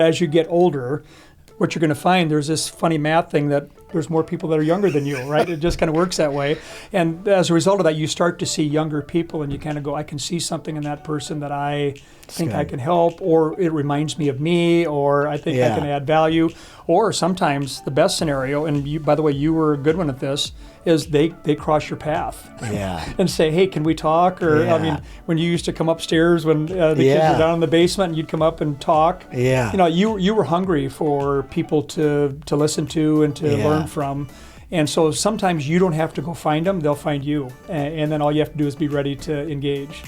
As you get older, what you're going to find, there's this funny math thing that there's more people that are younger than you, right? It just kind of works that way. And as a result of that, you start to see younger people and you kind of go, I can see something in that person that I think I can help, or it reminds me of me, or I think I can add value. Or sometimes the best scenario, and you, by the way, you were a good one at this, is they cross your path and say, hey, can we talk? Or I mean, when you used to come upstairs when the kids were down in the basement and you'd come up and talk, you know, you were hungry for people to listen to and to learn from. And so sometimes you don't have to go find them, they'll find you. And then all you have to do is be ready to engage.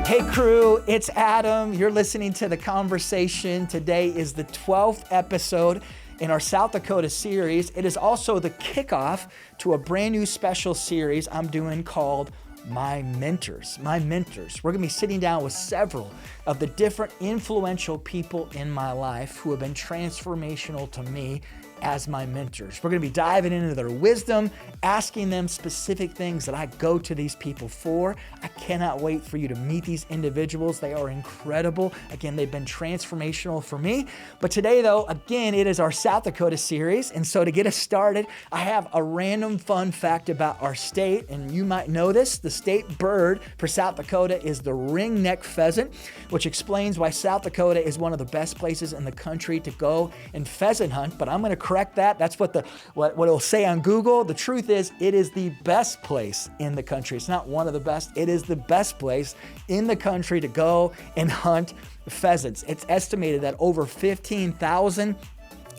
Hey crew, it's Adam. You're listening to The Conversation. Today is the 12th episode in our South Dakota series. It is also the kickoff to a brand new special series I'm doing called My Mentors. My Mentors. We're going to be sitting down with several of the different influential people in my life who have been transformational to me as my mentors. We're going to be diving into their wisdom, asking them specific things that I go to these people for. I cannot wait for you to meet these individuals. They are incredible. Again, they've been transformational for me. But today, though, again, it is our South Dakota series. And so to get us started, I have a random fun fact about our state. And you might know this. The state bird for South Dakota is the ringneck pheasant, which explains why South Dakota is one of the best places in the country to go and pheasant hunt. But I'm going to correct that. That's what it'll say on Google. The truth is, it is the best place in the country. It's not one of the best. It is the best place in the country to go and hunt pheasants. It's estimated that over 15,000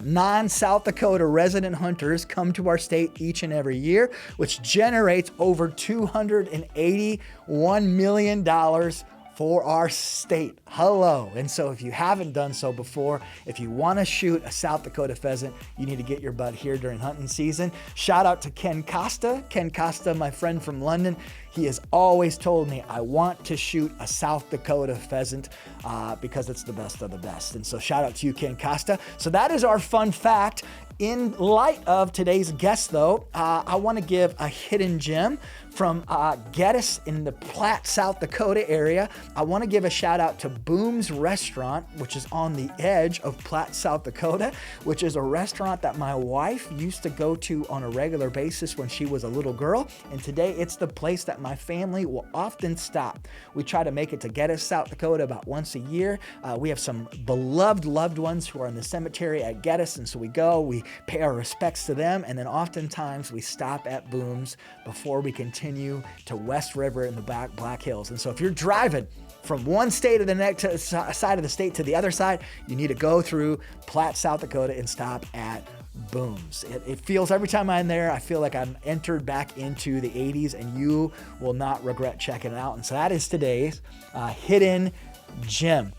non-South Dakota resident hunters come to our state each and every year, which generates over $281 million for our state. Hello. And so if you haven't done so before, if you want to shoot a South Dakota pheasant, you need to get your butt here during hunting season. Shout out to Ken Costa. Ken Costa, my friend from London. He has always told me, I want to shoot a South Dakota pheasant because it's the best of the best. And so shout out to you, Ken Costa. So that is our fun fact. In light of today's guest, though, I want to give a hidden gem from Geddes in the Platte, South Dakota area. I want to give a shout out to Boom's Restaurant, which is on the edge of Platte, South Dakota, which is a restaurant that my wife used to go to on a regular basis when she was a little girl. And today it's the place that my family will often stop. We try to make it to Geddes, South Dakota about once a year. We have some beloved loved ones who are in the cemetery at Geddes, and so we go, we pay our respects to them, and then oftentimes we stop at Boom's before we continue to West River in the Black Hills. And so if you're driving from one state to the next side of the state to the other side, you need to go through Platte, South Dakota and stop at Boom's. It feels, every time I'm there, I feel like I'm entered back into the 80s, and you will not regret checking it out. And so that is today's hidden gem.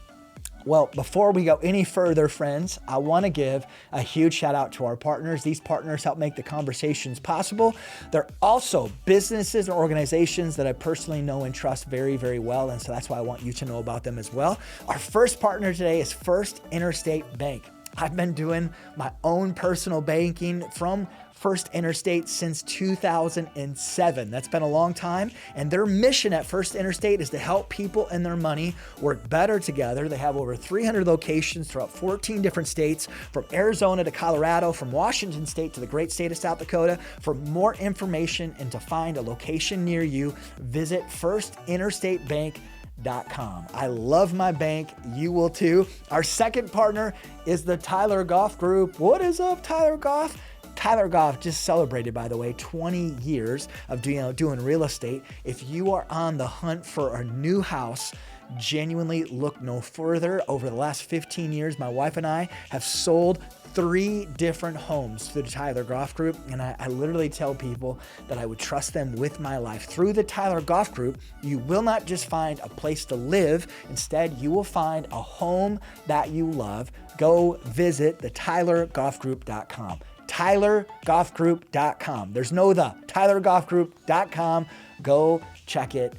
Well, before we go any further, friends, I want to give a huge shout out to our partners. These partners help make the conversations possible. They're also businesses and organizations that I personally know and trust very, very well. And so that's why I want you to know about them as well. Our first partner today is First Interstate Bank. I've been doing my own personal banking from First Interstate since 2007. That's been a long time. And their mission at First Interstate is to help people and their money work better together. They have over 300 locations throughout 14 different states, from Arizona to Colorado, from Washington State to the great state of South Dakota. For more information and to find a location near you, visit firstinterstatebank.com. I love my bank. You will too. Our second partner is the Tyler Goff Group. What is up, Tyler Goff? Tyler Goff just celebrated, by the way, 20 years of doing real estate. If you are on the hunt for a new house, genuinely look no further. Over the last 15 years, my wife and I have sold 3 different homes through the Tyler Goff Group, and I literally tell people that I would trust them with my life. Through the Tyler Goff Group, you will not just find a place to live. Instead, you will find a home that you love. Go visit the TylerGoffGroup.com. TylerGoffGroup.com. There's no the. TylerGoffGroup.com. Go check it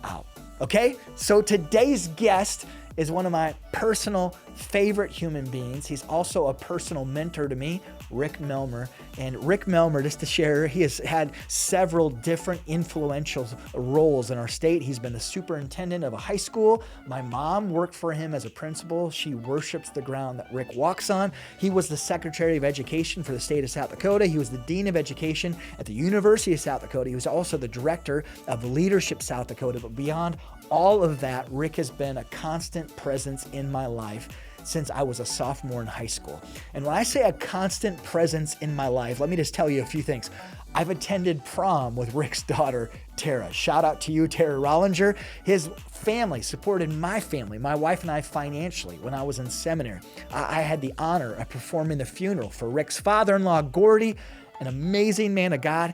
out. Okay, so today's guest is one of my personal favorite human beings. He's also a personal mentor to me, Rick Melmer. And Rick Melmer, just to share, he has had several different influential roles in our state. He's been the superintendent of a high school. My mom worked for him as a principal. She worships the ground that Rick walks on. He was the Secretary of Education for the state of South Dakota. He was the Dean of Education at the University of South Dakota. He was also the director of Leadership South Dakota. But beyond all of that, Rick has been a constant presence in my life since I was a sophomore in high school. And when I say a constant presence in my life, let me just tell you a few things. I've attended prom with Rick's daughter, Tara. Shout out to you, Tara Rollinger. His family supported my family, my wife and I, financially when I was in seminary. I had the honor of performing the funeral for Rick's father-in-law, Gordy, an amazing man of God.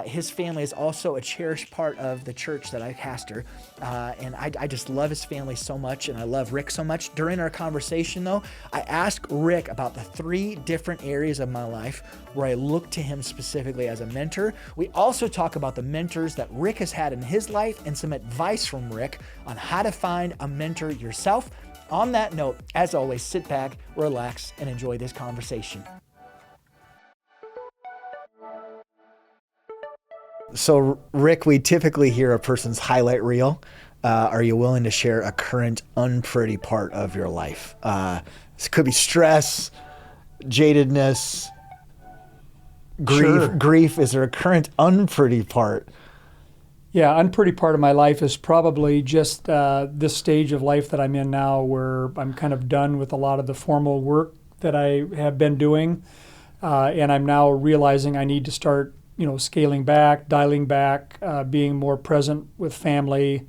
His family is also a cherished part of the church that I pastor. And I just love his family so much, and I love Rick so much. During our conversation, though, I asked Rick about the 3 different areas of my life where I look to him specifically as a mentor. We also talk about the mentors that Rick has had in his life and some advice from Rick on how to find a mentor yourself. On that note, as always, sit back, relax, and enjoy this conversation. So, Rick, we typically hear a person's highlight reel. Are you willing to share a current unpretty part of your life? This could be stress, jadedness, grief. Sure. Grief. Is there a current unpretty part? Yeah, unpretty part of my life is probably just this stage of life that I'm in now, where I'm kind of done with a lot of the formal work that I have been doing, and I'm now realizing I need to start scaling back, dialing back, being more present with family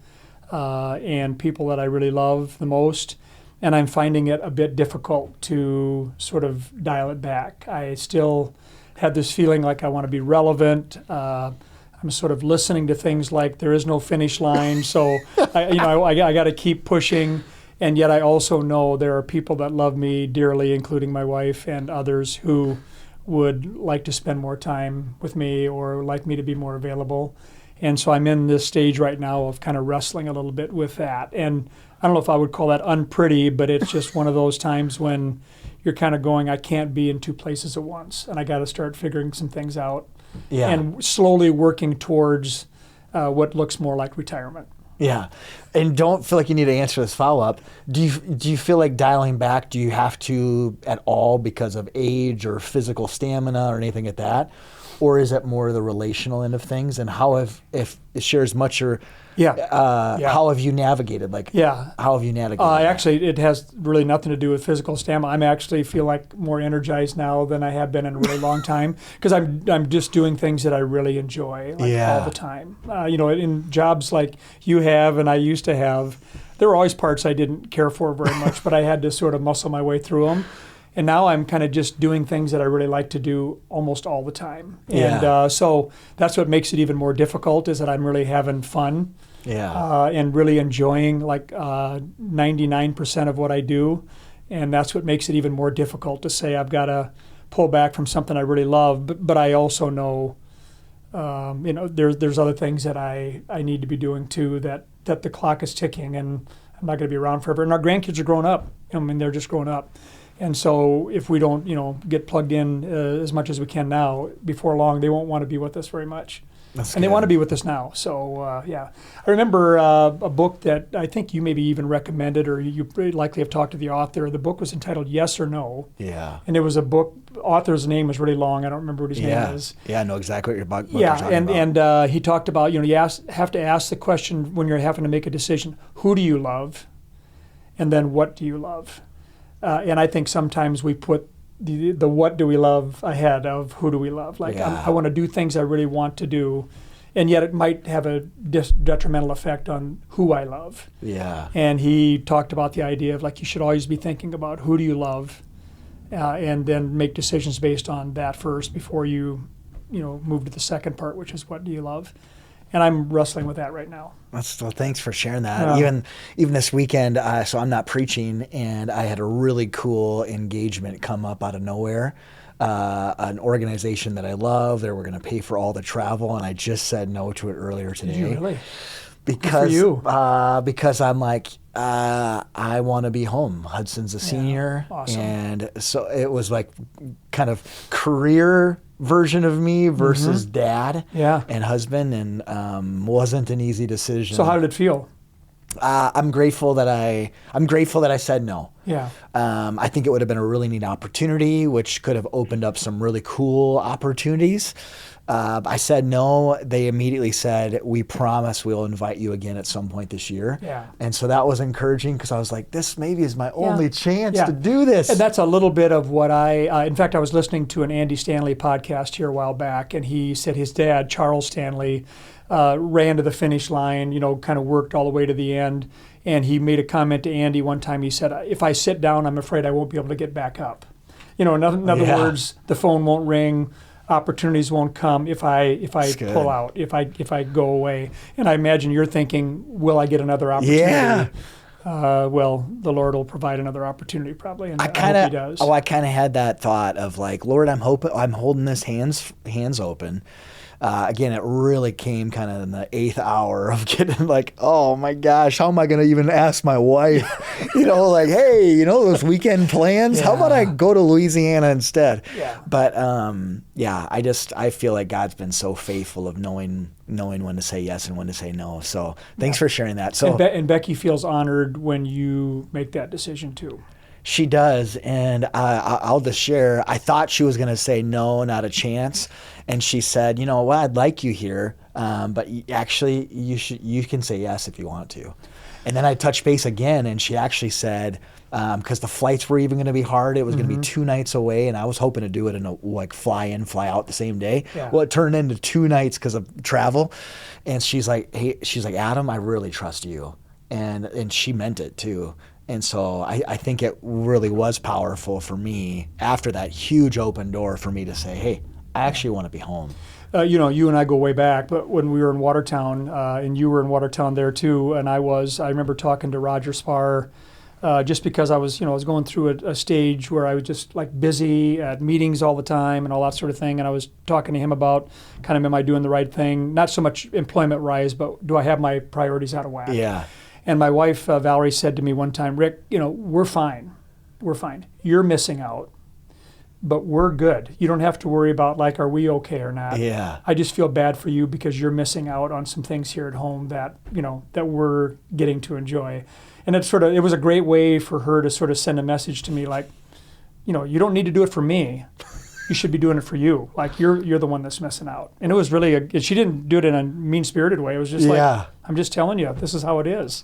and people that I really love the most. And I'm finding it a bit difficult to sort of dial it back. I still have this feeling like I want to be relevant. I'm sort of listening to things like there is no finish line. So, I got to keep pushing. And yet I also know there are people that love me dearly, including my wife and others who would like to spend more time with me or like me to be more available. And so I'm in this stage right now of kind of wrestling a little bit with that. And I don't know if I would call that unpretty, but it's just one of those times when you're kind of going, I can't be in 2 places at once, and I got to start figuring some things out. Yeah. And slowly working towards what looks more like retirement. Yeah. And don't feel like you need to answer this follow-up. Do you feel like dialing back, do you have to at all because of age or physical stamina or anything like that? Or is it more the relational end of things? And how if it shares much or how have you navigated? How have you navigated? Actually, it has really nothing to do with physical stamina. I'm actually feel like more energized now than I have been in a really long time because I'm just doing things that I really enjoy all the time. In jobs like you have and I used to have, there were always parts I didn't care for very much, but I had to sort of muscle my way through them. And now I'm kind of just doing things that I really like to do almost all the time. And so that's what makes it even more difficult is that I'm really having fun and really enjoying 99% of what I do. And that's what makes it even more difficult to say I've got to pull back from something I really love. But I also know, there's other things that I need to be doing too, that the clock is ticking and I'm not going to be around forever. And our grandkids are growing up. They're just growing up. And so if we don't, get plugged in as much as we can now, before long, they won't want to be with us very much. And they want to be with us now. So, I remember a book that I think you maybe even recommended, or you pretty likely have talked to the author. The book was entitled Yes or No. Yeah. And it was a book, author's name was really long. I don't remember what his name is. Yeah, I know exactly what you're talking about. And he talked about, you have to ask the question when you're having to make a decision, who do you love? And then what do you love? And I think sometimes we put the what do we love ahead of who do we love. I want to do things I really want to do, and yet it might have a detrimental effect on who I love. Yeah. And he talked about the idea of you should always be thinking about who do you love, and then make decisions based on that first before you move to the second part, which is what do you love. And I'm wrestling with that right now. Thanks for sharing that. Even this weekend, so I'm not preaching, and I had a really cool engagement come up out of nowhere. An organization that I love, they were going to pay for all the travel, and I just said no to it earlier today. Did you really? because you. Because I'm like, I want to be home. Hudson's a senior, awesome. and so it was like kind of career version of me versus dad and husband, and wasn't an easy decision. So how did it feel? I'm grateful that I said no. Yeah. I think it would have been a really neat opportunity, which could have opened up some really cool opportunities. I said no. They immediately said, we promise we'll invite you again at some point this year. Yeah. And so that was encouraging, because I was like, this maybe is my only chance to do this. And that's a little bit of what in fact, I was listening to an Andy Stanley podcast here a while back, and he said his dad, Charles Stanley, ran to the finish line, kind of worked all the way to the end. And he made a comment to Andy one time. He said, if I sit down, I'm afraid I won't be able to get back up. In other words, the phone won't ring. Opportunities won't come if I pull out, if I go away. And I imagine you're thinking, will I get another opportunity? Yeah. Well, the Lord will provide another opportunity probably, and I hope He does. I kind of had that thought of like, Lord, I'm holding this hands open. Again, it really came kind of in the 8th hour of getting like, oh my gosh, how am I going to even ask my wife? Like, hey, those weekend plans? How about I go to Louisiana instead? Yeah. But I feel like God's been so faithful of knowing when to say yes and when to say no. So thanks for sharing that. So and Becky feels honored when you make that decision too. She does, and I'll just share. I thought she was going to say no, not a chance, and she said, well, I'd like you here, but actually you can say yes if you want to. And then I touched base again, and she actually said, because the flights were even going to be hard, it was going to be 2 nights away, and I was hoping to do it in a fly in, fly out the same day. Yeah. Well, it turned into 2 nights because of travel, and she's like, Adam, I really trust you, and she meant it too. And so I think it really was powerful for me after that huge open door for me to say, hey, I actually want to be home. You and I go way back, but when we were in Watertown, and you were in Watertown there too, and I remember talking to Roger Spar, just because I was going through a stage where I was just like busy at meetings all the time and all that sort of thing. And I was talking to him about kind of, am I doing the right thing? Not so much employment-wise, but do I have my priorities out of whack? Yeah. And my wife, Valerie, said to me one time, Rick, we're fine. We're fine. You're missing out, but we're good. You don't have to worry about, like, are we okay or not? Yeah. I just feel bad for you because you're missing out on some things here at home that, that we're getting to enjoy. And it was a great way for her to sort of send a message to me like, you don't need to do it for me. You should be doing it for you. Like, you're the one that's missing out. And it was really she didn't do it in a mean-spirited way. It was just like, I'm just telling you, this is how it is.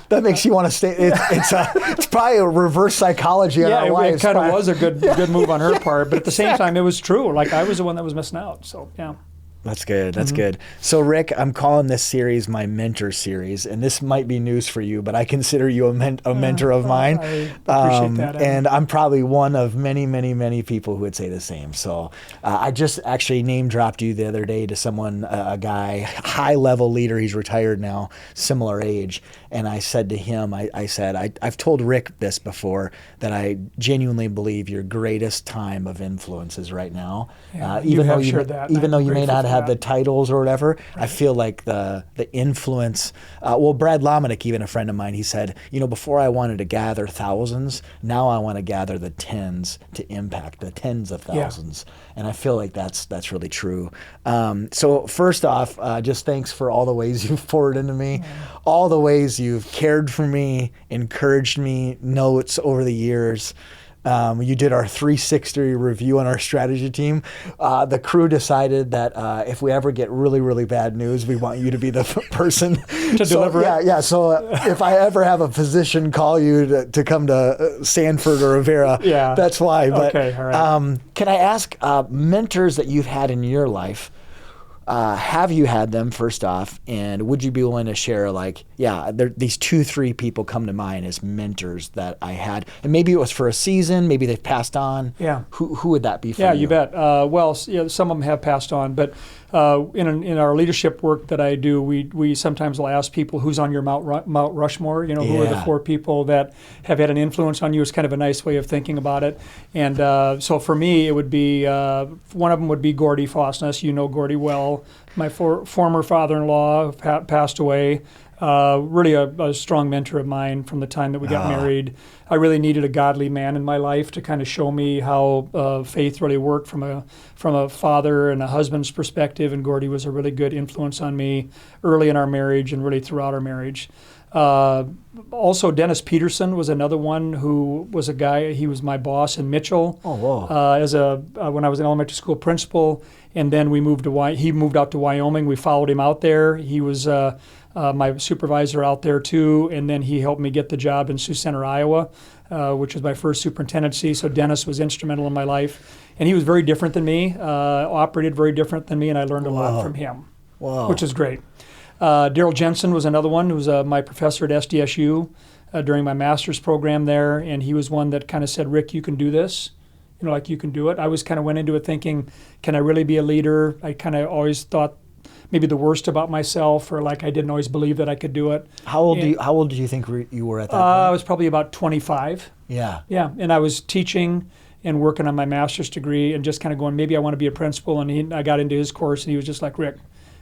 That makes you want to stay. It's probably a reverse psychology on our wives. It kind of was a good move on her part. But at the same time, it was true. Like, I was the one that was missing out. So, yeah. That's good. That's good. So, Rick, I'm calling this series my mentor series, and this might be news for you, but I consider you a mentor of mine. I appreciate that. And I'm probably one of many, many, many people who would say the same. So, I just actually name dropped you the other day to someone, a guy, high-level leader. He's retired now, similar age. And I said to him, I've told Rick this before, that I genuinely believe your greatest time of influence is right now. Yeah, even though you may not have the titles or whatever, right. I feel like the influence. Brad Lomenick, even a friend of mine, he said, before I wanted to gather thousands, now I want to gather the tens to impact the tens of thousands. Yeah. And I feel like that's really true. So first off, just thanks for all the ways you've poured into me, all the ways you've cared for me, encouraged me, notes over the years. You did our 360 review on our strategy team. The crew decided that if we ever get really, really bad news, we want you to be the person to deliver it. Yeah. So if I ever have a physician call you to come to Sanford or Rivera, that's why. But okay, all right. Can I ask mentors that you've had in your life? Have you had them, first off, and would you be willing to share, these 2-3 people come to mind as mentors that I had, and maybe it was for a season, maybe they've passed on. Yeah. Who would that be for you? Yeah, you bet. Some of them have passed on, but in our leadership work that I do, we sometimes will ask people who's on your Mount Rushmore. Who are the 4 people that have had an influence on you? It's kind of a nice way of thinking about it. And so for me, it would be one of them would be Gordy Fosness. You know Gordy well. Bill, my former father-in-law passed away. Really a strong mentor of mine from the time that we got married. I really needed a godly man in my life to kind of show me how faith really worked from a father and a husband's perspective, and Gordy was a really good influence on me early in our marriage and really throughout our marriage. Also, Dennis Peterson was another one who was a guy. He was my boss in Mitchell. Oh, wow. When I was an elementary school principal, and then he moved out to Wyoming. We followed him out there. He was my supervisor out there too, and then he helped me get the job in Sioux Center, Iowa, which was my first superintendency. So Dennis was instrumental in my life, and he was very different than me, operated very different than me, and I learned a lot from him, which is great. Daryl Jensen was another one who was my professor at SDSU during my master's program there, and he was one that kind of said, Rick, you can do this. You can do it. I was kind of went into it thinking, can I really be a leader? I kind of always thought maybe the worst about myself, or like I didn't always believe that I could do it. How old do you think you were at that point? I was probably about 25. Yeah. Yeah, and I was teaching and working on my master's degree and just kind of going, maybe I want to be a principal. And I got into his course, and he was just like, Rick,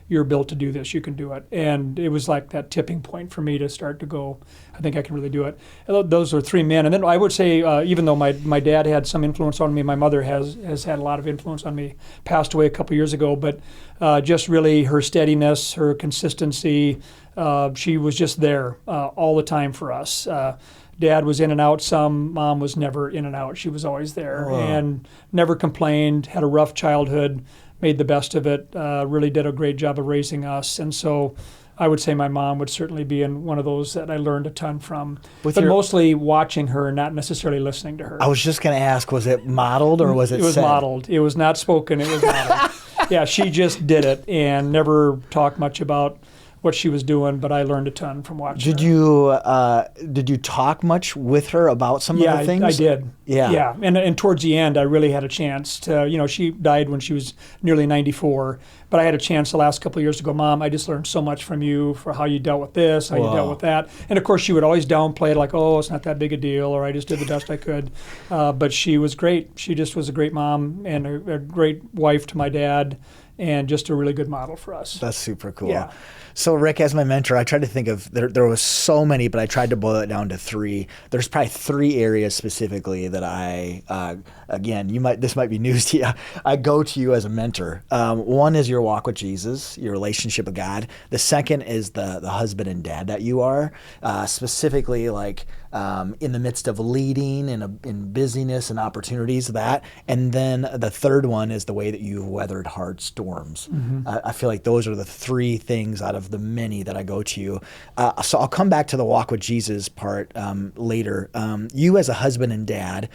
you're built to do this. You can do it. And it was like that tipping point for me to start to go, I think I can really do it. And those were three men. And then I would say, even though my dad had some influence on me, my mother has had a lot of influence on me, passed away a couple years ago, but just really her steadiness, her consistency, she was just there all the time for us. Dad was in and out some, Mom was never in and out. She was always there and never complained, had a rough childhood, made the best of it, really did a great job of raising us. And so I would say my mom would certainly be in one of those that I learned a ton from, mostly watching her, not necessarily listening to her. I was just going to ask, was it modeled or was it said? It was modeled. It was not spoken, it was modeled. Yeah, she just did it and never talked much about what she was doing, but I learned a ton from watching her. Did you talk much with her about some of the things? I did. Yeah. Yeah, and towards the end, I really had a chance to, she died when she was nearly 94, but I had a chance the last couple of years to go, Mom, I just learned so much from you for how you dealt with this, how you dealt with that. And of course, she would always downplay it like, oh, it's not that big a deal, or I just did the best I could. But she was great. She just was a great mom and a great wife to my dad, and just a really good model for us. That's super cool. Yeah. So Rick, as my mentor, I tried to think of, there was so many, but I tried to boil it down to three. There's probably three areas specifically that I, again, this might be news to you. I go to you as a mentor. One is your walk with Jesus, your relationship with God. The second is the husband and dad that you are, specifically like in the midst of leading and in busyness and opportunities, that. And then the third one is the way that you've weathered hard storms. Mm-hmm. I feel like those are the three things out of the many that I go to you. So I'll come back to the walk with Jesus part later. You as a husband and dad,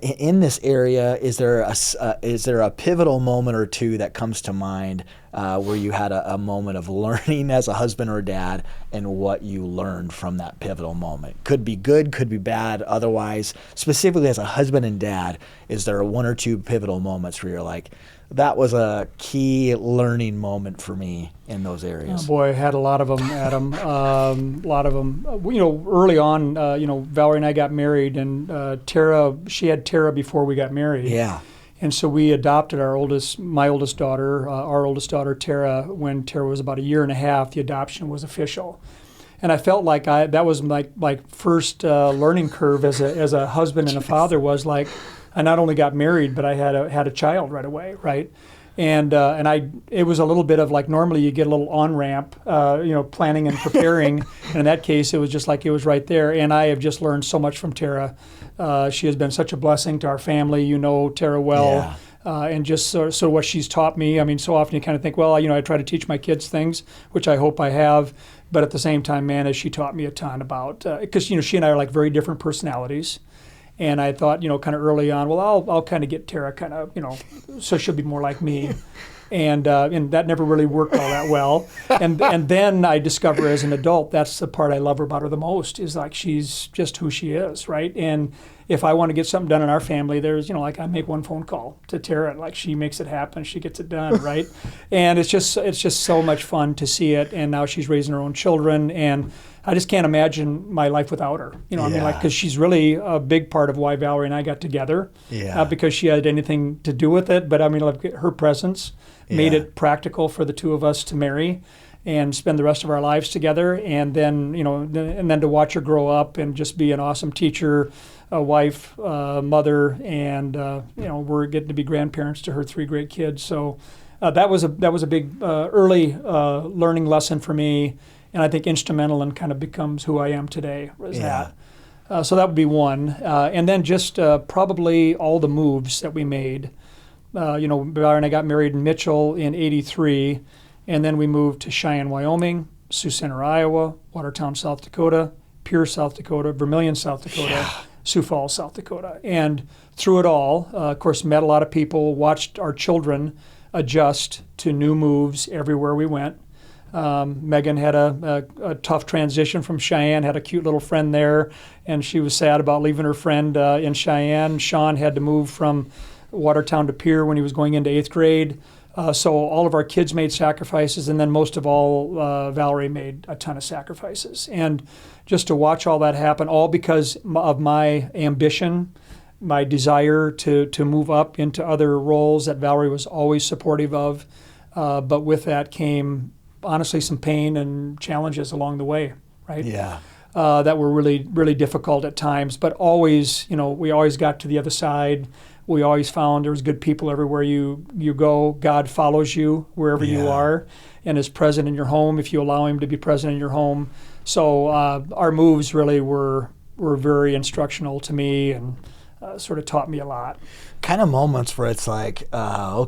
in this area, is there a pivotal moment or two that comes to mind where you had a moment of learning as a husband or dad, and what you learned from that pivotal moment? Could be good, could be bad. Otherwise, specifically as a husband and dad, is there one or two pivotal moments where you're like, that was a key learning moment for me in those areas? Oh boy, I had a lot of them, Adam. A lot of them. Early on, Valerie and I got married, and she had Tara before we got married. Yeah. And so we adopted my oldest daughter, Tara, when Tara was about a year and a half. The adoption was official. And I felt like that was my first learning curve as a husband and a father, was like, I not only got married, but I had a child right away, right? And it was a little bit of like, normally you get a little on-ramp, planning and preparing. And in that case, it was just like it was right there. And I have just learned so much from Tara. She has been such a blessing to our family. You know Tara well. Yeah. And just so what she's taught me. I mean, so often you kind of think, well, I try to teach my kids things, which I hope I have. But at the same time, man, she taught me a ton about, because, she and I are like very different personalities. And I thought, kind of early on, well, I'll kind of get Tara kind of, so she'll be more like me. And that never really worked all that well. And then I discover as an adult, that's the part I love about her the most, is like she's just who she is, right? And if I want to get something done in our family, there's, like I make one phone call to Tara, like she makes it happen, she gets it done, right? And it's just so much fun to see it. And now she's raising her own children, and I just can't imagine my life without her. I mean, because she's really a big part of why Valerie and I got together. Not because she had anything to do with it, but I mean, like her presence made it practical for the two of us to marry and spend the rest of our lives together. And then, and then to watch her grow up and just be an awesome teacher, a wife, mother, and we're getting to be grandparents to her 3 great kids. So that was a big early learning lesson for me, and I think instrumental and kind of becomes who I am today. That. So that would be one, and then just probably all the moves that we made. Valerie and I got married in Mitchell in '83, and then we moved to Cheyenne, Wyoming, Sioux Center, Iowa, Watertown, South Dakota, Pierce, South Dakota, Vermilion, South Dakota, Sioux Falls, South Dakota. And through it all, of course, met a lot of people, watched our children adjust to new moves everywhere we went. Megan had a tough transition from Cheyenne, had a cute little friend there, and she was sad about leaving her friend in Cheyenne. Sean had to move from Watertown to Pierre when he was going into 8th grade. So all of our kids made sacrifices, and then most of all, Valerie made a ton of sacrifices. And just to watch all that happen, all because of my ambition, my desire to move up into other roles that Valerie was always supportive of. But with that came, honestly, some pain and challenges along the way, right? That were really, really difficult at times. But always, we always got to the other side. We always found there was good people everywhere you go. God follows you wherever you are and is present in your home if you allow him to be present in your home. So our moves really were very instructional to me and sort of taught me a lot. Kind of moments where it's like, they're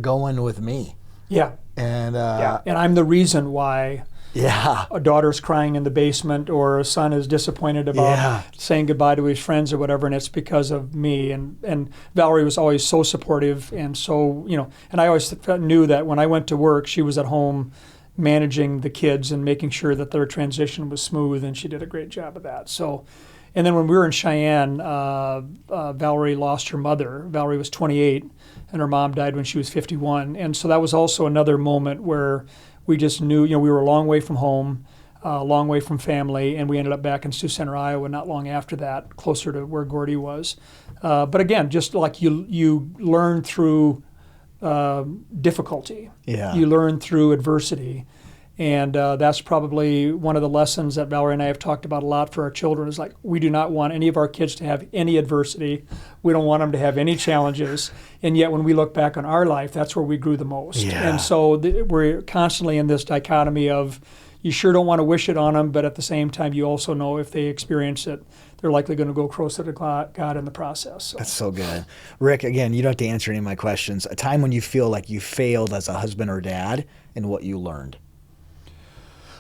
going with me. And and I'm the reason why a daughter's crying in the basement or a son is disappointed about saying goodbye to his friends or whatever, and it's because of me. And Valerie was always so supportive, and so, and I always knew that when I went to work, she was at home managing the kids and making sure that their transition was smooth, and she did a great job of that. So, and then when we were in Cheyenne, Valerie lost her mother. Valerie was 28, and her mom died when she was 51. And so that was also another moment where we just knew, we were a long way from home, a long way from family, and we ended up back in Sioux Center, Iowa, not long after that, closer to where Gordy was. But again, just like you learn through difficulty. You learn through adversity. And that's probably one of the lessons that Valerie and I have talked about a lot for our children is like, we do not want any of our kids to have any adversity. We don't want them to have any challenges. And yet when we look back on our life, that's where we grew the most. And so we're constantly in this dichotomy of you sure don't want to wish it on them, but at the same time, you also know if they experience it, they're likely going to go closer to God in the process. So. That's so good. Rick, again, you don't have to answer any of my questions. A time when you feel like you failed as a husband or dad and what you learned.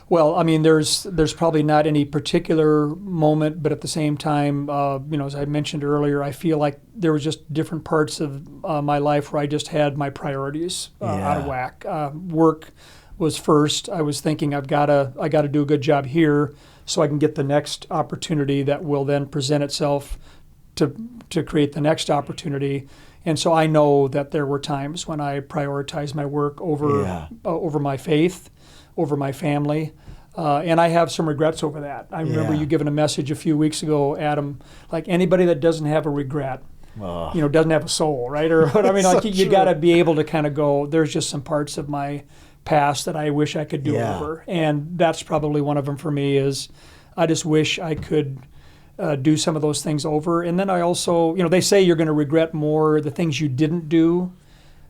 Well, I mean, there's probably not any particular moment, but at the same time, as I mentioned earlier, I feel like there was just different parts of my life where I just had my priorities out of whack. Work was first. I was thinking I got to do a good job here so I can get the next opportunity that will then present itself to create the next opportunity. And so I know that there were times when I prioritized my work over my faith, over my family, and I have some regrets over that. I remember you giving a message a few weeks ago, Adam, like anybody that doesn't have a regret, doesn't have a soul, right? Or I mean, like you got to be able to kind of go, there's just some parts of my past that I wish I could do over, and that's probably one of them for me. Is I just wish I could do some of those things over. And then I also, they say you're going to regret more the things you didn't do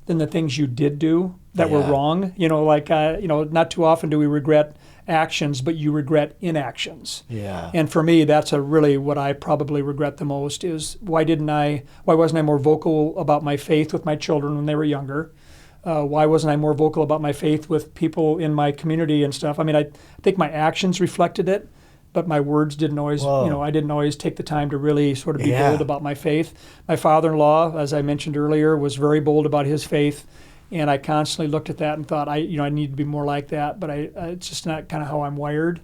than the things you did do that were wrong. Not too often do we regret actions, but you regret inactions. And for me, that's really what I probably regret the most is why wasn't I more vocal about my faith with my children when they were younger? Why wasn't I more vocal about my faith with people in my community and stuff? I mean, I think my actions reflected it, but my words didn't always, I didn't always take the time to really sort of be bold about my faith. My father-in-law, as I mentioned earlier, was very bold about his faith, and I constantly looked at that and thought, I need to be more like that, but it's just not kind of how I'm wired.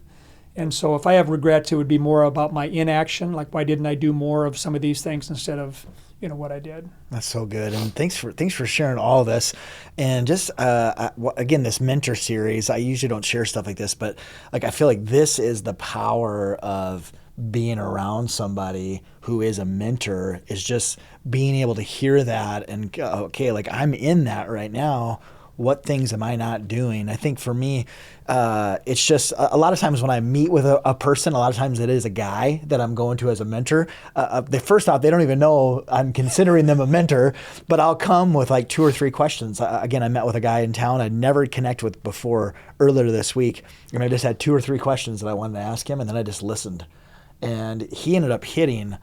And so if I have regrets, it would be more about my inaction, like why didn't I do more of some of these things instead of what I did. That's so good, and thanks for sharing all this, and just again, this mentor series. I usually don't share stuff like this, but like I feel like this is the power of being around somebody who is a mentor, is just being able to hear that and go, okay, like I'm in that right now. What things am I not doing? I think for me, it's just a lot of times when I meet with a person, a lot of times it is a guy that I'm going to as a mentor. First off, they don't even know I'm considering them a mentor, but I'll come with like 2 or 3 questions. Again, I met with a guy in town I'd never connected with before earlier this week, and I just had 2 or 3 questions that I wanted to ask him, and then I just listened. And he ended up hitting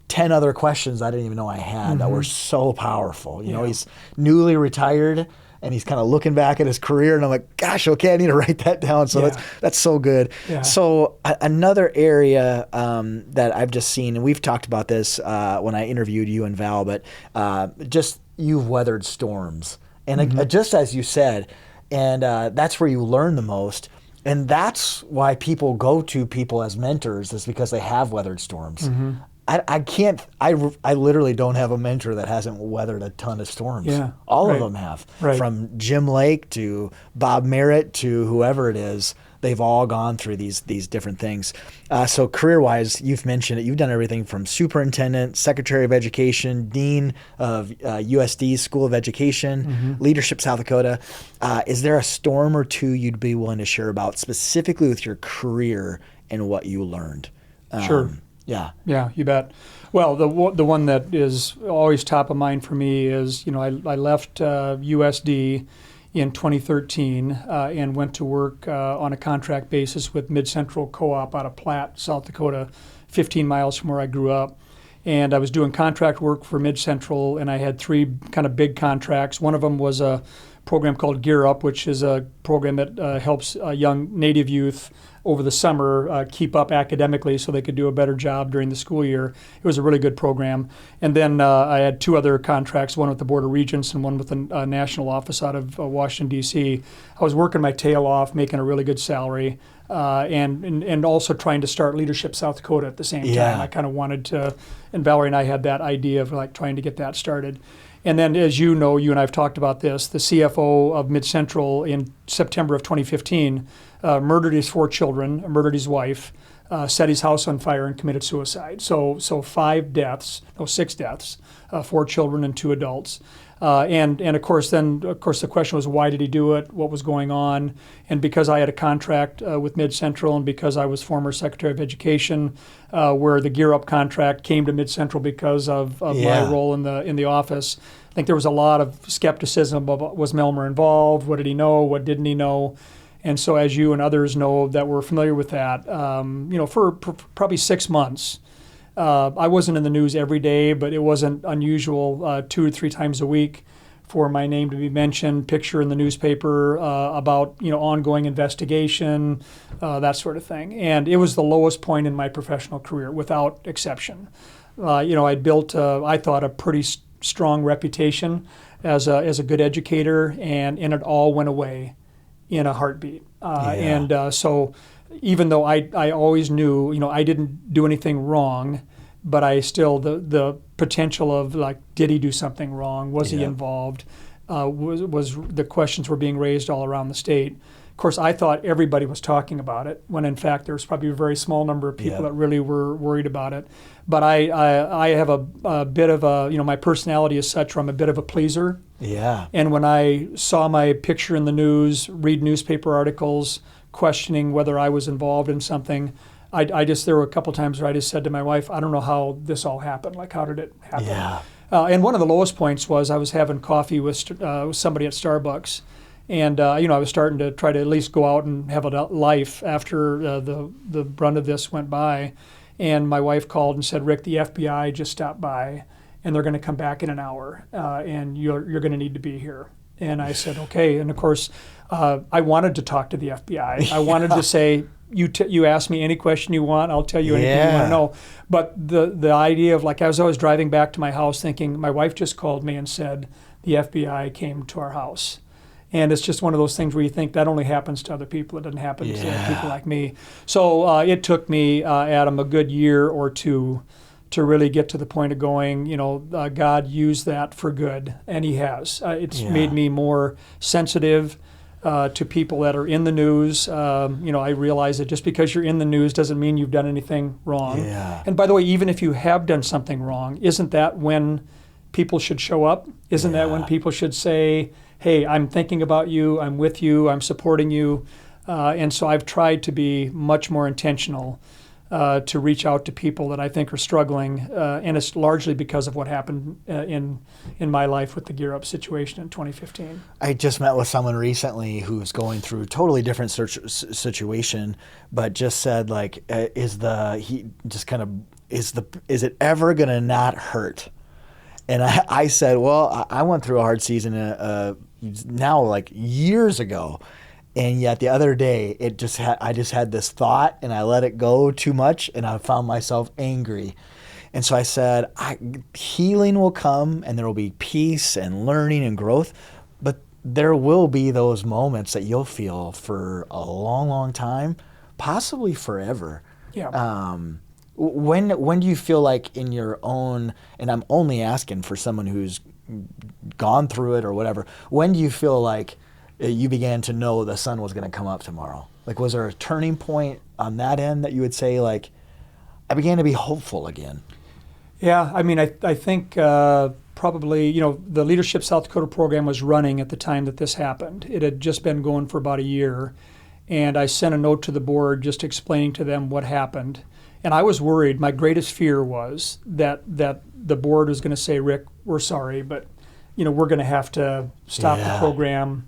10 other questions I didn't even know I had that were so powerful. You know, he's newly retired, and he's kind of looking back at his career, and I'm like, gosh, okay, I need to write that down. So that's so good. Yeah. So another area that I've just seen, and we've talked about this when I interviewed you and Val, but just you've weathered storms. And just as you said, and that's where you learn the most. And that's why people go to people as mentors, is because they have weathered storms. I literally don't have a mentor that hasn't weathered a ton of storms. Yeah, all of them have. Right. From Jim Lake to Bob Merritt to whoever it is, they've all gone through these different things. So career-wise, you've mentioned it. You've done everything from superintendent, secretary of education, dean of USD School of Education, Leadership South Dakota. Is there a storm or two you'd be willing to share about specifically with your career and what you learned? Sure. Yeah, you bet. Well, the one that is always top of mind for me is, I left USD in 2013 and went to work on a contract basis with Mid-Central Co-op out of Platte, South Dakota, 15 miles from where I grew up. And I was doing contract work for Mid-Central, and I had 3 kind of big contracts. One of them was a program called Gear Up, which is a program that helps young Native youth over the summer keep up academically so they could do a better job during the school year. It was a really good program. And then I had 2 other contracts, one with the Board of Regents and one with a national office out of Washington, D.C. I was working my tail off, making a really good salary, and also trying to start Leadership South Dakota at the same time. I kind of wanted to, and Valerie and I had that idea of like trying to get that started. And then, as you know, you and I have talked about this, the CFO of Mid-Central in September of 2015 murdered his 4 children, murdered his wife, set his house on fire, and committed suicide. So 6 deaths, 4 children and 2 adults. And of course, the question was, why did he do it? What was going on? And because I had a contract with Mid-Central, and because I was former Secretary of Education, where the Gear Up contract came to Mid-Central because of my role in the office, I think there was a lot of skepticism of, was Melmer involved? What did he know? What didn't he know? And so, as you and others know that were familiar with that, for probably 6 months, I wasn't in the news every day, but it wasn't unusual 2 or 3 times a week for my name to be mentioned, picture in the newspaper about ongoing investigation, that sort of thing. And it was the lowest point in my professional career, without exception. I'd built, I thought, a pretty strong reputation as a good educator, and it all went away in a heartbeat. So even though I always knew, I didn't do anything wrong, but I still, the potential of like, did he do something wrong? Was he involved? Was the questions were being raised all around the state. Of course, I thought everybody was talking about it, when in fact there was probably a very small number of people that really were worried about it. But I have a bit of my personality is such where I'm a bit of a pleaser. Yeah. And when I saw my picture in the news, read newspaper articles questioning whether I was involved in something, there were a couple times where I just said to my wife, I don't know how this all happened. Like, how did it happen? Yeah. And one of the lowest points was I was having coffee with somebody at Starbucks. And, I was starting to try to at least go out and have a life after the brunt of this went by. And my wife called and said, Rick, the FBI just stopped by, and they're going to come back in an hour, and you're going to need to be here. And I said, okay. And, of course, I wanted to talk to the FBI. I wanted to say, you ask me any question you want, I'll tell you anything you want to know. But the idea of, like, I was always driving back to my house thinking, my wife just called me and said the FBI came to our house. And it's just one of those things where you think that only happens to other people. It doesn't happen to people like me. So it took me, Adam, a good year or two to really get to the point of going, God used that for good, and He has. It's made me more sensitive to people that are in the news. I realize that just because you're in the news doesn't mean you've done anything wrong. Yeah. And by the way, even if you have done something wrong, isn't that when people should show up? Isn't that when people should say, hey, I'm thinking about you, I'm with you, I'm supporting you? And so I've tried to be much more intentional to reach out to people that I think are struggling, and it's largely because of what happened in my life with the Gear Up situation in 2015. I just met with someone recently who's going through a totally different situation, but just said like, is it ever gonna not hurt? And I said, well, I went through a hard season now like years ago. And yet the other day, I just had this thought, and I let it go too much, and I found myself angry. And so I said, healing will come, and there will be peace and learning and growth, but there will be those moments that you'll feel for a long, long time, possibly forever. Yeah. When do you feel like in your own, and I'm only asking for someone who's gone through it or whatever, when do you feel like you began to know the sun was going to come up tomorrow? Like, was there a turning point on that end that you would say, like, I began to be hopeful again? Yeah, I mean, I think probably, the Leadership South Dakota program was running at the time that this happened. It had just been going for about a year, and I sent a note to the board just explaining to them what happened. And I was worried. My greatest fear was that the board was going to say, Rick, we're sorry, but, we're going to have to stop the program.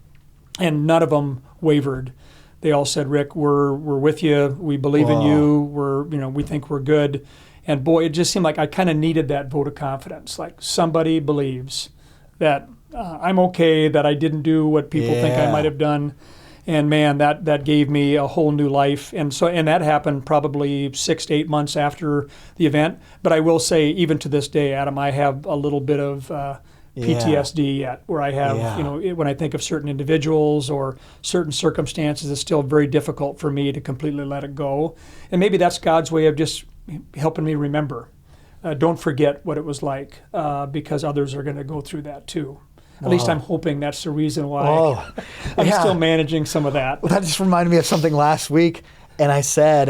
And none of them wavered. They all said, Rick, we're with you. We believe in you. We think we're good. And boy, it just seemed like I kind of needed that vote of confidence. Like somebody believes that I'm okay, that I didn't do what people think I might have done. And man, that gave me a whole new life. And that happened probably 6 to 8 months after the event. But I will say, even to this day, Adam, I have a little bit of PTSD yet, where I have, when I think of certain individuals or certain circumstances, it's still very difficult for me to completely let it go. And maybe that's God's way of just helping me remember. Don't forget what it was like, because others are going to go through that too. At least I'm hoping that's the reason why I'm still managing some of that. Well, that just reminded me of something last week. And I said,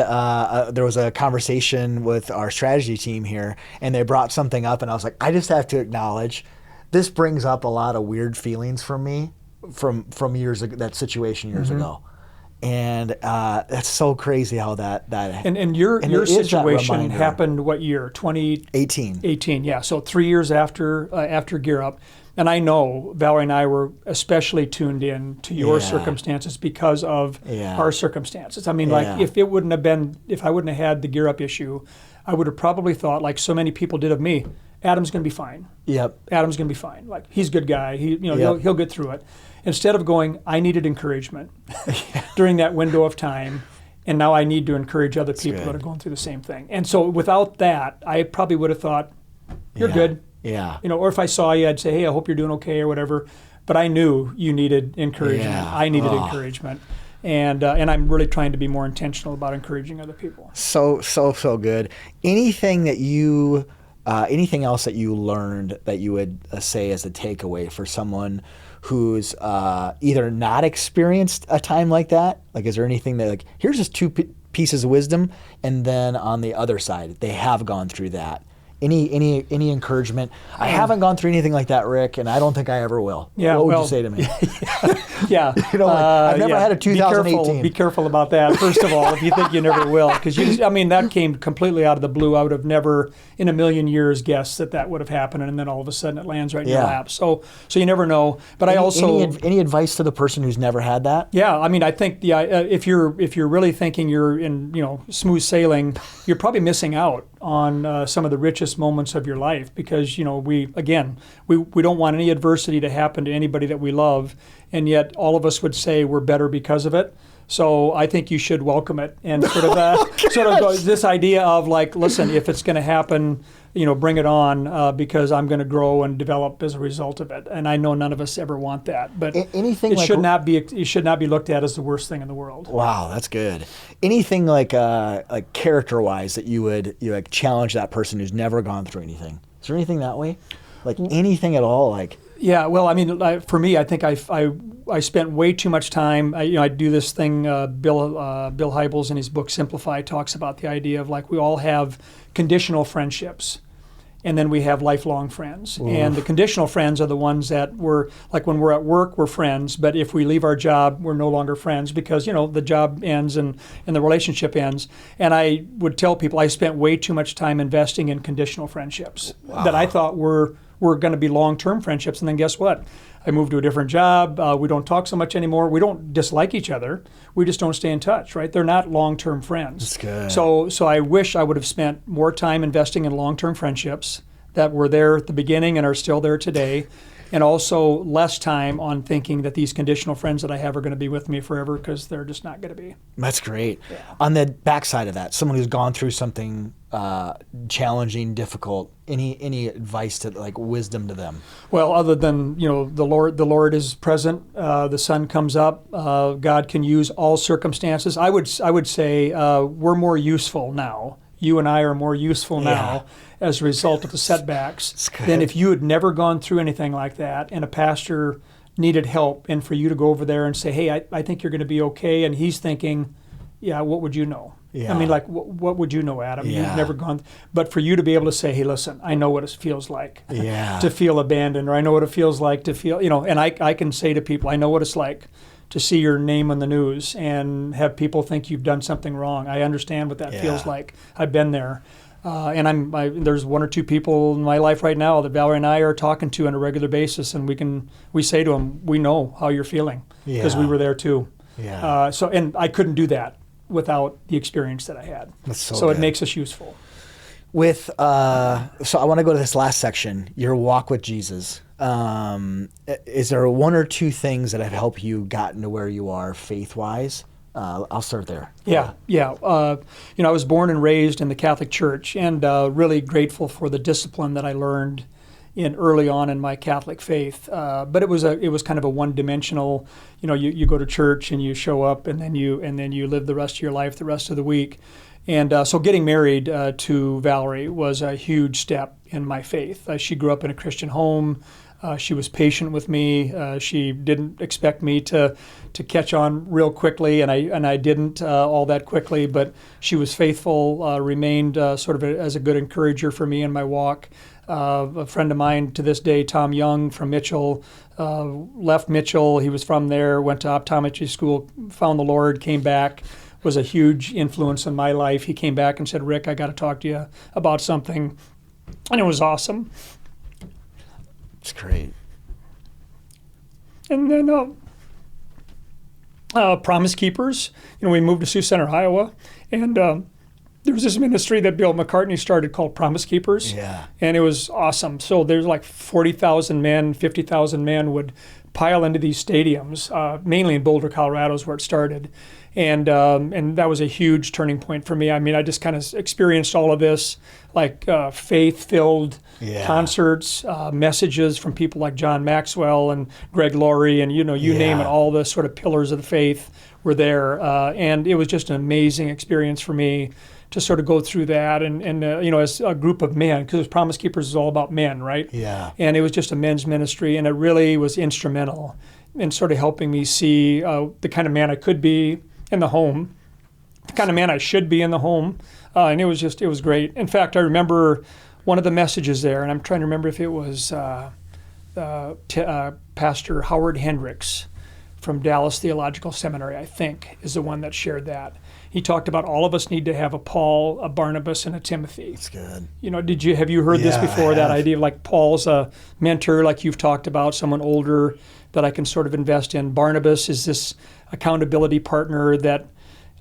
there was a conversation with our strategy team here, and they brought something up, and I was like, I just have to acknowledge this brings up a lot of weird feelings from me from years ago, that situation years ago. And that's so crazy how that and your situation happened what year? 2018. 18, yeah. So 3 years after Gear Up. And I know Valerie and I were especially tuned in to your circumstances because of our circumstances. I mean, like if I wouldn't have had the Gear Up issue, I would have probably thought, like so many people did of me, Adam's going to be fine. Yep. Adam's going to be fine. Like he's a good guy. He'll get through it. Instead of going, I needed encouragement during that window of time, and now I need to encourage other people that are going through the same thing. And so without that, I probably would have thought, you're good. Yeah. Or if I saw you, I'd say, hey, I hope you're doing okay or whatever. But I knew you needed encouragement. Yeah. I needed encouragement. And I'm really trying to be more intentional about encouraging other people. So good. Anything else that you learned that you would say as a takeaway for someone who's either not experienced a time like that? Like, is there anything that, like, here's just two pieces of wisdom, and then on the other side, they have gone through that. Any encouragement? I haven't gone through anything like that, Rick, and I don't think I ever will. Yeah, what would you say to me? Yeah. I've never had a 2018. Be careful about that, first of all, if you think you never will. Because, that came completely out of the blue. I would have never in a million years guessed that would have happened, and then all of a sudden it lands right in your lap. So you never know. But any advice to the person who's never had that? Yeah, I think if you're really thinking you're in smooth sailing, you're probably missing out on some of the richest moments of your life, because we don't want any adversity to happen to anybody that we love, and yet all of us would say we're better because of it. So I think you should welcome it and sort of go, this idea of, like, listen, if it's going to happen bring it on because I'm going to grow and develop as a result of it. And I know none of us ever want that, but anything it like should not be looked at as the worst thing in the world. Wow, that's good. Anything like character-wise that you would like challenge that person who's never gone through anything? Is there anything that way? Like anything at all? Like yeah, well, I mean, for me, I think I spent way too much time. I do this thing. Bill Hybels in his book Simplify talks about the idea of like we all have conditional friendships, and then we have lifelong friends. Oof. And the conditional friends are the ones that we're like when we're at work, we're friends, but if we leave our job, we're no longer friends because the job ends and the relationship ends. And I would tell people I spent way too much time investing in conditional friendships that I thought were going to be long-term friendships. And then guess what? I moved to a different job. We don't talk so much anymore. We don't dislike each other. We just don't stay in touch, right? They're not long-term friends. That's good. So I wish I would have spent more time investing in long-term friendships that were there at the beginning and are still there today, and also less time on thinking that these conditional friends that I have are going to be with me forever because they're just not going to be. That's great. Yeah. On the backside of that, someone who's gone through something challenging, difficult, any advice to like wisdom to them? Well, other than the Lord is present. The sun comes up. God can use all circumstances. I would say we're more useful now. You and I are more useful now as a result of the setbacks than if you had never gone through anything like that and a pastor needed help and for you to go over there and say, hey, I think you're going to be okay. And he's thinking, yeah, what would you know? Yeah. I mean, like, what would you know, Adam? Yeah. You've never gone. But for you to be able to say, hey, listen, I know what it feels like to feel abandoned, or I know what it feels like to feel, and I can say to people, I know what it's like to see your name on the news and have people think you've done something wrong. I understand what that feels like. I've been there. And there's one or two people in my life right now that Valerie and I are talking to on a regular basis, and we say to them, we know how you're feeling because we were there too. Yeah. And I couldn't do that without the experience that I had. That's so it makes us useful. So I want to go to this last section, your walk with Jesus. Is there one or two things that have helped you gotten to where you are faith-wise? I'll start there. Yeah. I was born and raised in the Catholic Church, and really grateful for the discipline that I learned early on in my Catholic faith. But it was kind of a one-dimensional. You go to church and you show up, and then you live the rest of your life, the rest of the week. And so getting married to Valerie was a huge step in my faith. She grew up in a Christian home. She was patient with me. She didn't expect me to catch on real quickly, and I didn't all that quickly. But she was faithful, remained sort of as a good encourager for me in my walk. A friend of mine to this day, Tom Young from Mitchell, left Mitchell. He was from there, went to optometry school, found the Lord, came back. Was a huge influence in my life. He came back and said, Rick, I got to talk to you about something. And it was awesome. It's great. And then Promise Keepers. We moved to Sioux Center, Iowa, and there was this ministry that Bill McCartney started called Promise Keepers. Yeah. And it was awesome. So there's like 40,000 men, 50,000 men would pile into these stadiums, mainly in Boulder, Colorado is where it started. And that was a huge turning point for me. I mean, I just kind of experienced all of this, like faith-filled concerts, messages from people like John Maxwell and Greg Laurie, and you name it. All the sort of pillars of the faith were there, and it was just an amazing experience for me to sort of go through that, and as a group of men, because Promise Keepers is all about men, right? Yeah. And it was just a men's ministry, and it really was instrumental in sort of helping me see the kind of man I could be in the home, the kind of man I should be in the home, and it was great. In fact, I remember one of the messages there, and I'm trying to remember if it was Pastor Howard Hendricks from Dallas Theological Seminary, I think, is the one that shared that. He talked about all of us need to have a Paul, a Barnabas, and a Timothy. That's good. Have you heard this before? That idea of like Paul's a mentor, like you've talked about, someone older that I can sort of invest in. Barnabas is this accountability partner that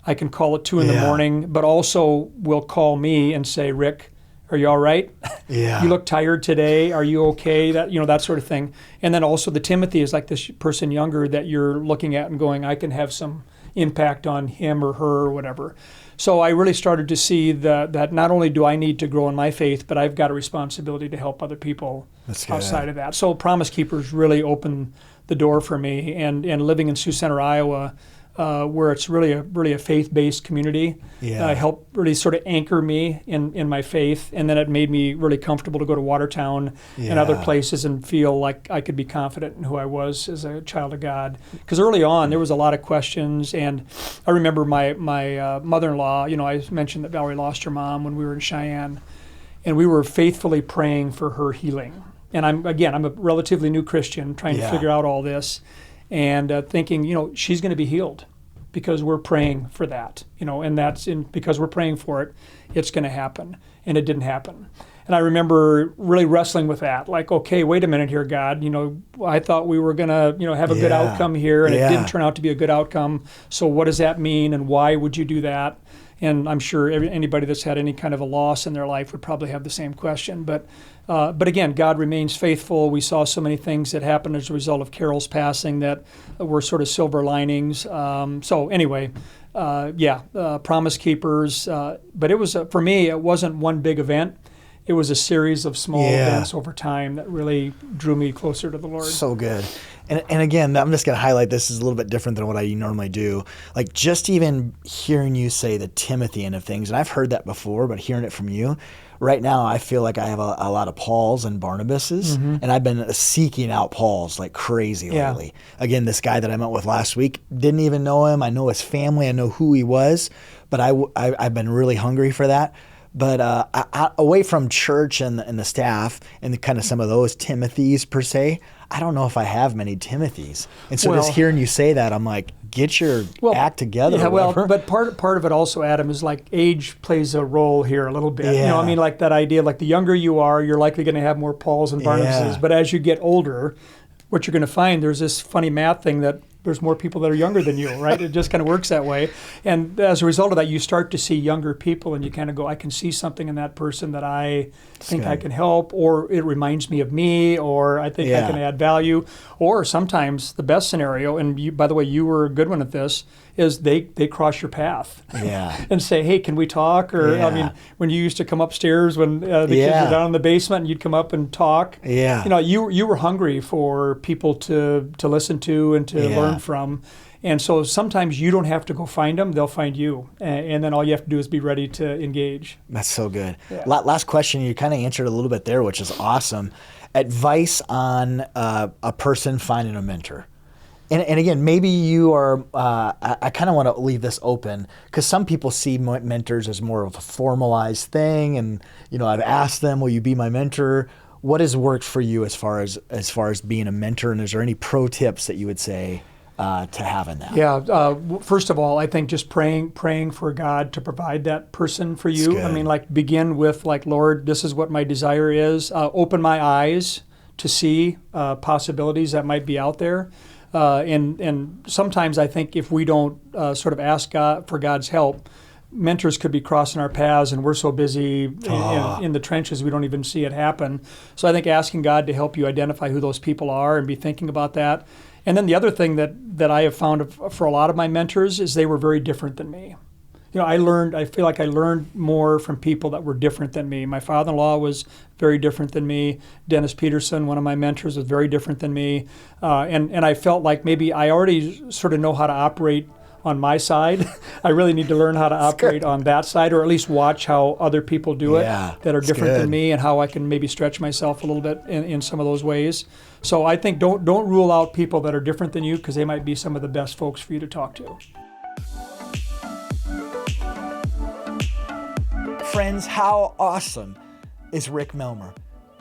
I can call at 2 a.m, but also will call me and say, Rick, are you all right? Yeah. You look tired today. Are you okay? That sort of thing. And then also the Timothy is like this person younger that you're looking at and going, I can have some impact on him or her or whatever. So I really started to see that not only do I need to grow in my faith, but I've got a responsibility to help other people outside of that. So Promise Keepers really opened the door for me, and living in Sioux Center, Iowa, where it's really a faith-based community, helped really sort of anchor me in my faith, and then it made me really comfortable to go to Watertown and other places and feel like I could be confident in who I was as a child of God. Because early on, there was a lot of questions, and I remember my mother-in-law, I mentioned that Valerie lost her mom when we were in Cheyenne, and we were faithfully praying for her healing. And I'm a relatively new Christian trying to figure out all this, and thinking, she's going to be healed because we're praying for that, and because we're praying for it, it's going to happen. And it didn't happen. And I remember really wrestling with that, like, okay, wait a minute here, God, I thought we were going to, have a good outcome here, and it didn't turn out to be a good outcome. So what does that mean, and why would you do that? And I'm sure anybody that's had any kind of a loss in their life would probably have the same question. But again, God remains faithful. We saw so many things that happened as a result of Carol's passing that were sort of silver linings. So anyway, Promise Keepers. But it was, for me, it wasn't one big event. It was a series of small events over time that really drew me closer to the Lord. So good. And again, I'm just going to highlight this is a little bit different than what I normally do. Like just even hearing you say the Timothy end of things, and I've heard that before, but hearing it from you, right now I feel like I have a lot of Pauls and Barnabases, and I've been seeking out Pauls like crazy lately. Again, this guy that I met with last week, didn't even know him. I know his family. I know who he was, but I've been really hungry for that. But away from church and the staff and kind of some of those Timothys per se, I don't know if I have many Timothys. And so just hearing you say that, I'm like, get your act together. Yeah, but part of it also, Adam, is like age plays a role here a little bit. Yeah. Like that idea, like the younger you are, you're likely going to have more Pauls and Barnabases. But as you get older, what you're going to find, there's this funny math thing that there's more people that are younger than you, right? It just kind of works that way. And as a result of that, you start to see younger people and you kind of go, I can see something in that person that I think I can help, or it reminds me of me, or I think I can add value. Or sometimes the best scenario, and you, by the way, you were a good one at this, is they cross your path and say, hey, can we talk? Or when you used to come upstairs when the kids were down in the basement and you'd come up and talk, you were hungry for people to listen to and to learn from. And so sometimes you don't have to go find them, they'll find you. And then all you have to do is be ready to engage. That's so good. Yeah. Last question, you kind of answered a little bit there, which is awesome. Advice on a person finding a mentor. And again, maybe you are, I kind of want to leave this open because some people see mentors as more of a formalized thing. And, I've asked them, will you be my mentor? What has worked for you as far as being a mentor? And is there any pro tips that you would say to have in that? Yeah. First of all, I think just praying for God to provide that person for you. Begin with Lord, this is what my desire is. Open my eyes to see possibilities that might be out there. And sometimes I think if we don't sort of ask God for God's help, mentors could be crossing our paths and we're so busy in the trenches we don't even see it happen. So I think asking God to help you identify who those people are and be thinking about that. And then the other thing that I have found for a lot of my mentors is they were very different than me. I feel like I learned more from people that were different than me. My father-in-law was very different than me. Dennis Peterson, one of my mentors, was very different than me. And I felt like maybe I already sort of know how to operate on my side. I really need to learn how to operate on that side, or at least watch how other people do it that are different than me, and how I can maybe stretch myself a little bit in some of those ways. So I think don't rule out people that are different than you, because they might be some of the best folks for you to talk to. Friends, how awesome is Rick Melmer?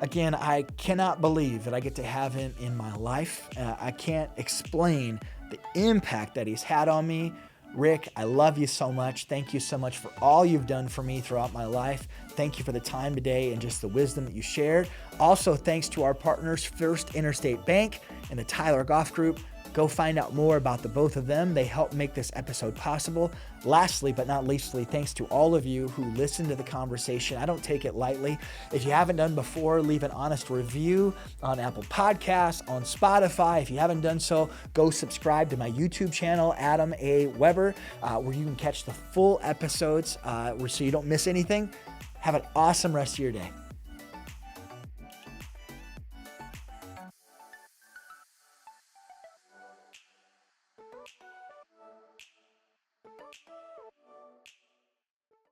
Again, I cannot believe that I get to have him in my life. I can't explain the impact that he's had on me. Rick, I love you so much. Thank you so much for all you've done for me throughout my life. Thank you for the time today and just the wisdom that you shared. Also, thanks to our partners, First Interstate Bank and the Tyler Golf Group. Go find out more about the both of them. They help make this episode possible. Lastly, but not leastly, thanks to all of you who listen to the conversation. I don't take it lightly. If you haven't done before, leave an honest review on Apple Podcasts, on Spotify. If you haven't done so, go subscribe to my YouTube channel, Adam A. Weber, where you can catch the full episodes so you don't miss anything. Have an awesome rest of your day.